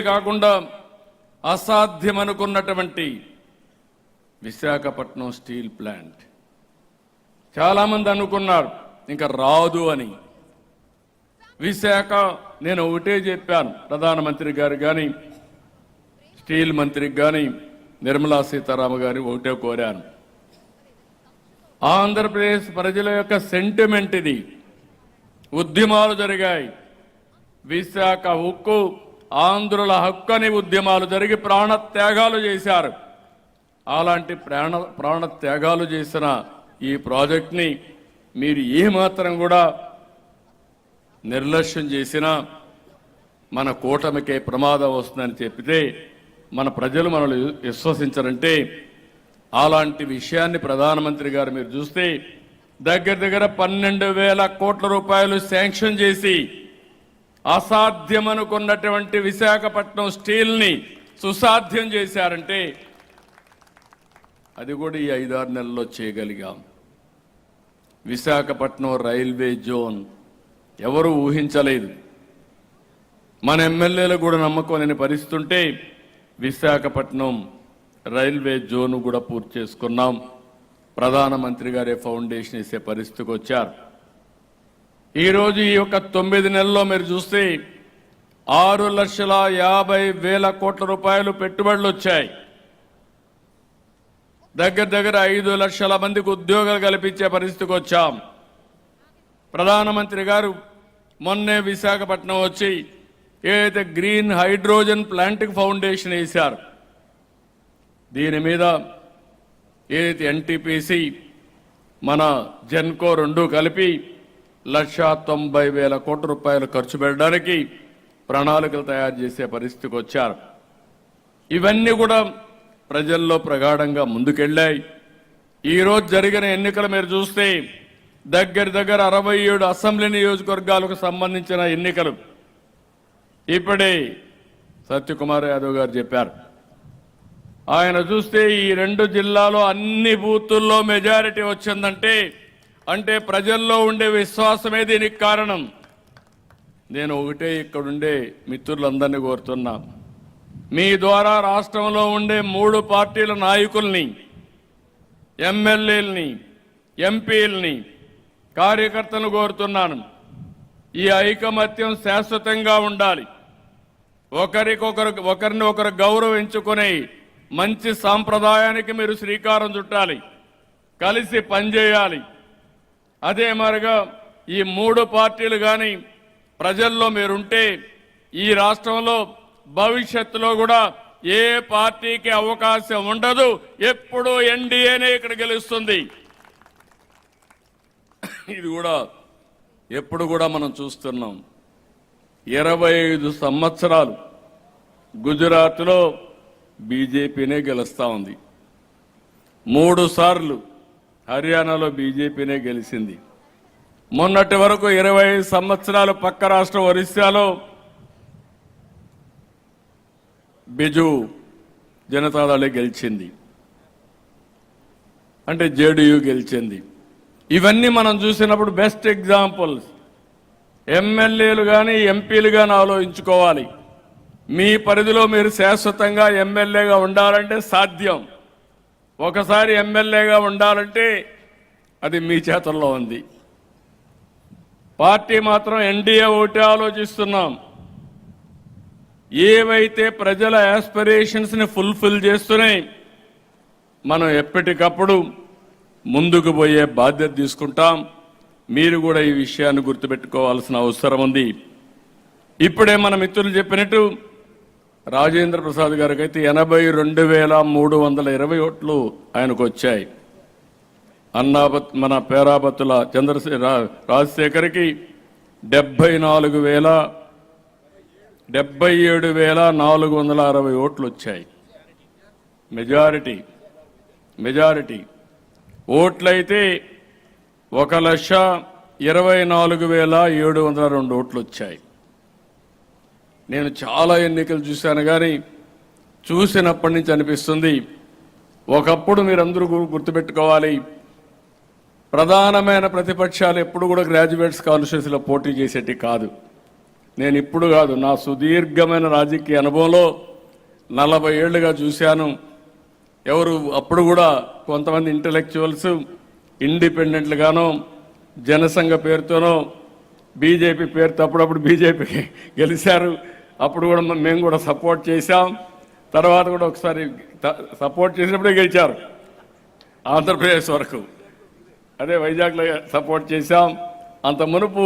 కాకుండా అసాధ్యమనుకున్నటువంటి Visakhapatnam steel plant చాలామంది అనుకున్నారు ఇంకా రాదు అని. విశాఖ నేను ఒకటే చెప్పాను, ప్రధానమంత్రి గారు కానీ స్టీల్ మంత్రికి కానీ నిర్మలా సీతారామన్ గారు ఒకటే కోరాను. ఆంధ్రప్రదేశ్ ప్రజల యొక్క సెంటిమెంట్ ఇది. ఉద్యమాలు జరిగాయి. విశాఖ ఉక్కు ఆంధ్రుల హక్కు అని ఉద్యమాలు జరిగి ప్రాణత్యాగాలు చేశారు. అలాంటి ప్రాణత్యాగాలు చేసిన ఈ ప్రాజెక్ట్ని మీరు ఏమాత్రం కూడా నిర్లక్ష్యం చేసినా మన కూటమికే ప్రమాదం వస్తుందని చెప్పితే మన ప్రజలు మనల్ని విశ్వసించరంటే, అలాంటి విషయాన్ని ప్రధానమంత్రి గారు మీరు చూస్తే దగ్గర 12,000 కోట్ల రూపాయలు శాంక్షన్ చేసి అసాధ్యమనుకున్నటువంటి విశాఖపట్నం స్టీల్ని సుసాధ్యం చేశారంటే అది కూడా ఈ 5-6 నెలల్లో చేయగలిగాం. విశాఖపట్నం రైల్వే జోన్ ఎవరు ఊహించలేదు. మన ఎమ్మెల్యేలు కూడా నమ్మకం లేని పరిస్థితి ఉంటే విశాఖపట్నం రైల్వే జోన్ కూడా పూర్తి చేసుకున్నాం. ప్రధానమంత్రి గారే ఫౌండేషన్ వేసే పరిస్థితికి వచ్చారు. ఈరోజు ఈ యొక్క 9 నెలల్లో మీరు చూస్తే 6,50,000 కోట్ల రూపాయలు పెట్టుబడులు వచ్చాయి. దగ్గర 5 లక్షల మందికి ఉద్యోగాలు కల్పించే పరిస్థితికి వచ్చాం. ప్రధానమంత్రి గారు మొన్నే విశాఖపట్నం వచ్చి ఏదైతే గ్రీన్ హైడ్రోజన్ ప్లాంట్కి ఫౌండేషన్ వేశారు, దీని మీద ఏదైతే ఎన్టీపీసీ మన జెన్కో 2 కలిపి 1,90,000 కోట్ల రూపాయలు ఖర్చు పెట్టడానికి ప్రణాళికలు తయారు చేసే పరిస్థితికి వచ్చారు. ఇవన్నీ కూడా ప్రజల్లో ప్రగాఢంగా ముందుకెళ్ళాయి. ఈరోజు జరిగిన ఎన్నికలు మీరు చూస్తే దగ్గర 67 అసెంబ్లీ నియోజకవర్గాలకు సంబంధించిన ఎన్నికలు ఇప్పుడే సత్యకుమార్ యాదవ్ గారు చెప్పారు. ఆయన చూస్తే ఈ 2 జిల్లాలో అన్ని బూతుల్లో మెజారిటీ వచ్చిందంటే అంటే ప్రజల్లో ఉండే విశ్వాసమే దీనికి కారణం. నేను ఒకటే ఇక్కడుండే మిత్రులందరినీ కోరుతున్నా, మీ ద్వారా రాష్ట్రంలో ఉండే 3 పార్టీల నాయకుల్ని, ఎమ్మెల్యేలని, ఎంపీలని, కార్యకర్తలను కోరుతున్నాను, ఈ ఐకమత్యం శాశ్వతంగా ఉండాలి. ఒకరిని ఒకరు గౌరవించుకునే మంచి సాంప్రదాయానికి మీరు శ్రీకారం చుట్టాలి, కలిసి పనిచేయాలి. అదే మరిగా ఈ 3 పార్టీలు కానీ ప్రజల్లో మీరుంటే ఈ రాష్ట్రంలో భవిష్యత్తులో కూడా ఏ పార్టీకి అవకాశం ఉండదు. ఎప్పుడు ఎన్డీఏనే ఇక్కడ గెలుస్తుంది. ఇది కూడా ఎప్పుడు కూడా మనం చూస్తున్నాం. 25 సంవత్సరాలు గుజరాత్లో బీజేపీనే గెలుస్తూ ఉంది. 3 సార్లు హర్యానాలో బీజేపీనే గెలిచింది. మొన్నటి వరకు 25 సంవత్సరాలు పక్క రాష్ట్రం ఒరిస్సాలో బిజు జనతాదళ గెలిచింది, అంటే జేడీయూ గెలిచింది. ఇవన్నీ మనం చూసినప్పుడు బెస్ట్ ఎగ్జాంపుల్స్. ఎమ్మెల్యేలు కానీ ఎంపీలు కానీ ఆలోచించుకోవాలి. మీ పరిధిలో మీరు శాశ్వతంగా ఎమ్మెల్యేగా ఉండాలంటే సాధ్యం. ఒకసారి ఎమ్మెల్యేగా ఉండాలంటే అది మీ చేతుల్లో ఉంది. పార్టీ మాత్రం ఎన్డీఏ ఒకటి ఆలోచిస్తున్నాం. ఏవైతే ప్రజల యాస్పిరేషన్స్ని ఫుల్ఫిల్ చేస్తున్నాయి మనం ఎప్పటికప్పుడు ముందుకు పోయే బాధ్యత తీసుకుంటాం. మీరు కూడా ఈ విషయాన్ని గుర్తుపెట్టుకోవాల్సిన అవసరం ఉంది. ఇప్పుడే మన మిత్రులు చెప్పినట్టు రాజేంద్ర ప్రసాద్ గారికి అయితే 82,320 ఓట్లు ఆయనకు వచ్చాయి. మన పేరాబత్తుల రాజశేఖర్కి 77,460 ఓట్లు వచ్చాయి. మెజారిటీ ఓట్లయితే 1,24,702 ఓట్లు వచ్చాయి. నేను చాలా ఎన్నికలు చూశాను, కానీ చూసినప్పటి నుంచి అనిపిస్తుంది, ఒకప్పుడు మీరందరూ గుర్తుపెట్టుకోవాలి, ప్రధానమైన ప్రతిపక్షాలు ఎప్పుడు కూడా గ్రాడ్యుయేట్స్ కాన్స్టిట్యూన్సీలో పోటీ చేసేటి కాదు. నేను ఇప్పుడు కాదు, నా సుదీర్ఘమైన రాజకీయ అనుభవంలో 40 ఏళ్లుగా చూశాను. ఎవరు అప్పుడు కూడా కొంతమంది ఇంటలెక్చువల్స్ ఇండిపెండెంట్లుగానో జనసంఘ పేరుతోనో బీజేపీ పేరుతో అప్పుడప్పుడు బీజేపీ గెలిచారు. అప్పుడు కూడా మేము కూడా సపోర్ట్ చేశాం. తర్వాత కూడా ఒకసారి సపోర్ట్ చేసినప్పుడే గెలిచారు ఆంధ్రప్రదేశ్ వరకు. అదే వైజాగ్లో సపోర్ట్ చేశాం. అంత మునుపు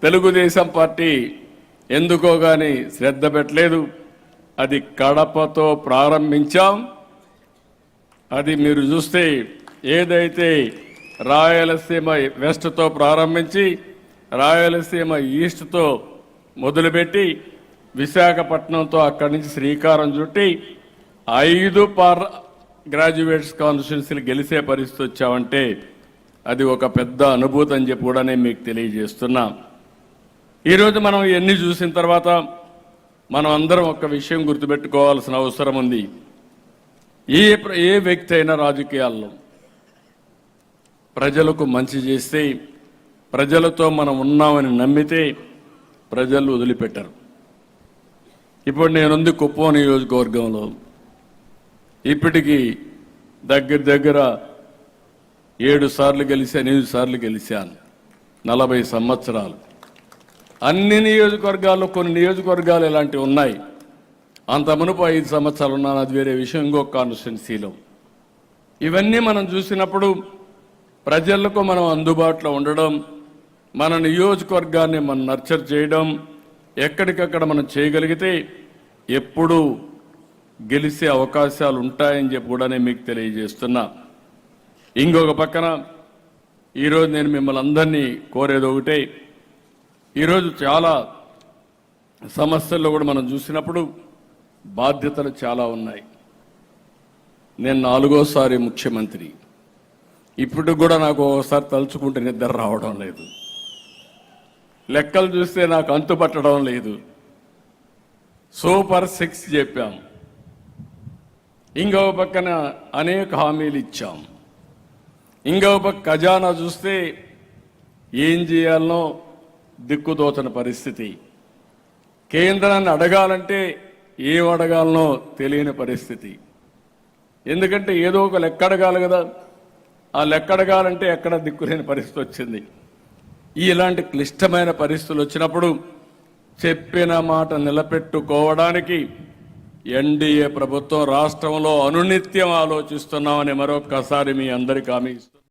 తెలుగుదేశం పార్టీ ఎందుకో కానీ శ్రద్ధ పెట్టలేదు. అది కడపతో ప్రారంభించాం. అది మీరు చూస్తే ఏదైతే రాయలసీమ వెస్ట్తో ప్రారంభించి రాయలసీమ ఈస్ట్తో మొదలుపెట్టి విశాఖపట్నంతో అక్కడి నుంచి శ్రీకారం చుట్టి 5 గ్రాడ్యుయేట్స్ కాన్స్టిట్యున్సీలు గెలిచే పరిస్థితి వచ్చామంటే అది ఒక పెద్ద అనుభూతి అని చెప్పి కూడా నేను మీకు తెలియజేస్తున్నా. ఈరోజు మనం ఇవన్నీ చూసిన తర్వాత మనం అందరం ఒక విషయం గుర్తుపెట్టుకోవాల్సిన అవసరం ఉంది. ఏ వ్యక్తి అయినా రాజకీయాల్లో ప్రజలకు మంచి చేస్తే, ప్రజలతో మనం ఉన్నామని నమ్మితే ప్రజలు వదిలిపెట్టరు. ఇప్పుడు నేనుంది కుప్పం నియోజకవర్గంలో. ఇప్పటికీ దగ్గర 7 సార్లు గెలిచాను, 8 సార్లు గెలిచాను. 40 సంవత్సరాలు. అన్ని నియోజకవర్గాల్లో కొన్ని నియోజకవర్గాలు ఇలాంటివి ఉన్నాయి. అంత మునుపు 5 సంవత్సరాలు ఉన్నాను, అది వేరే విషయం. ఇంకొక కాన్స్టిట్యున్సీలో ఇవన్నీ మనం చూసినప్పుడు ప్రజలకు మనం అందుబాటులో ఉండడం, మన నియోజకవర్గాన్ని మనం నర్చర్ చేయడం, ఎక్కడికక్కడ మనం చేయగలిగితే ఎప్పుడూ గెలిచే అవకాశాలు ఉంటాయని చెప్పి కూడా నేను మీకు తెలియజేస్తున్నా. ఇంకొక పక్కన ఈరోజు నేను మిమ్మల్ని అందరినీ కోరేది ఒకటే. ఈరోజు చాలా సమస్యల్లో కూడా మనం చూసినప్పుడు బాధ్యతలు చాలా ఉన్నాయి. నేను 4వ సారి ముఖ్యమంత్రి. ఇప్పుడు కూడా నాకు ఒకసారి తలుచుకుంటే నిద్ర రావడం లేదు. లెక్కలు చూస్తే నాకు అంతు పట్టడం లేదు. సూపర్ 6 చెప్పాం. ఇంకొక పక్కన అనేక హామీలు ఇచ్చాం. ఇంకొక పక్క ఖజానా చూస్తే ఏం చేయాలనో దిక్కుదోచని పరిస్థితి. కేంద్రాన్ని అడగాలంటే ఏం అడగాలనో తెలియని పరిస్థితి. ఎందుకంటే ఏదో ఒక లెక్క అడగాలి కదా, ఆ లెక్క అడగాలంటే ఎక్కడ దిక్కులేని పరిస్థితి వచ్చింది. ఇలాంటి క్లిష్టమైన పరిస్థితులు వచ్చినప్పుడు చెప్పిన మాట నిలబెట్టుకోవడానికి ఎన్డీఏ ప్రభుత్వం రాష్ట్రంలో అనునిత్యం ఆలోచిస్తున్నామని మరొక్కసారి మీ అందరికీ హామీ ఇస్తున్నాను.